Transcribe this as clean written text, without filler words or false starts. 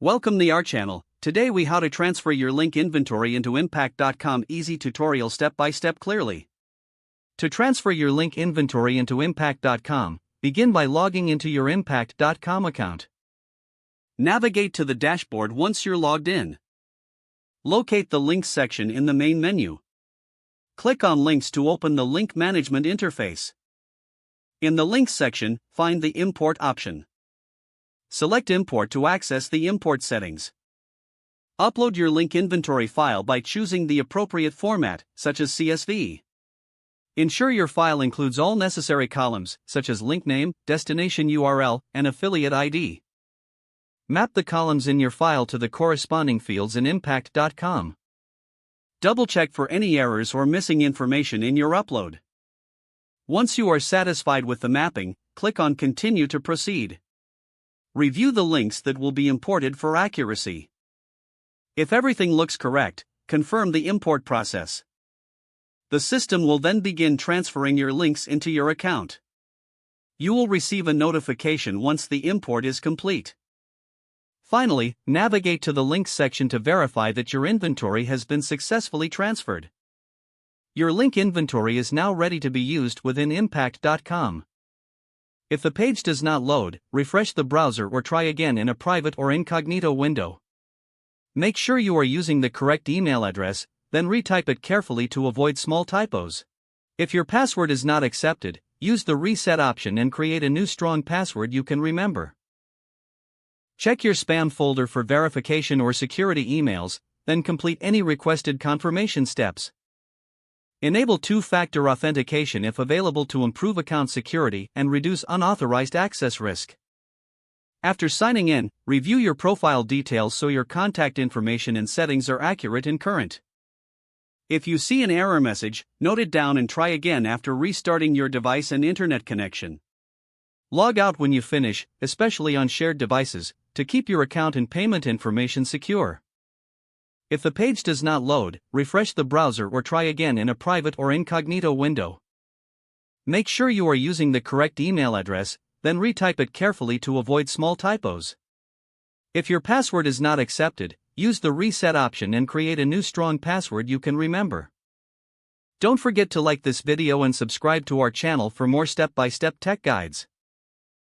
Welcome to our channel. Today we how to transfer your link inventory into Impact.com easy tutorial step by step clearly. To transfer your link inventory into Impact.com, begin by logging into your Impact.com account. Navigate to the dashboard once you're logged in. Locate the links section in the main menu. Click on links to open the link management interface. In the links section, find the import option. Select Import to access the import settings. Upload your link inventory file by choosing the appropriate format, such as CSV. Ensure your file includes all necessary columns, such as link name, destination URL, and affiliate ID. Map the columns in your file to the corresponding fields in Impact.com. Double-check for any errors or missing information in your upload. Once you are satisfied with the mapping, click on Continue to proceed. Review the links that will be imported for accuracy. If everything looks correct, confirm the import process. The system will then begin transferring your links into your account. You will receive a notification once the import is complete. Finally, navigate to the links section to verify that your inventory has been successfully transferred. Your link inventory is now ready to be used within Impact.com. If the page does not load, refresh the browser or try again in a private or incognito window. Make sure you are using the correct email address, then retype it carefully to avoid small typos. If your password is not accepted, use the reset option and create a new strong password you can remember. Check your spam folder for verification or security emails, then complete any requested confirmation steps. Enable two-factor authentication if available to improve account security and reduce unauthorized access risk. After signing in, review your profile details so your contact information and settings are accurate and current. If you see an error message, note it down and try again after restarting your device and internet connection. Log out when you finish, especially on shared devices, to keep your account and payment information secure. If the page does not load, refresh the browser or try again in a private or incognito window. Make sure you are using the correct email address, then retype it carefully to avoid small typos. If your password is not accepted, use the reset option and create a new strong password you can remember. Don't forget to like this video and subscribe to our channel for more step-by-step tech guides.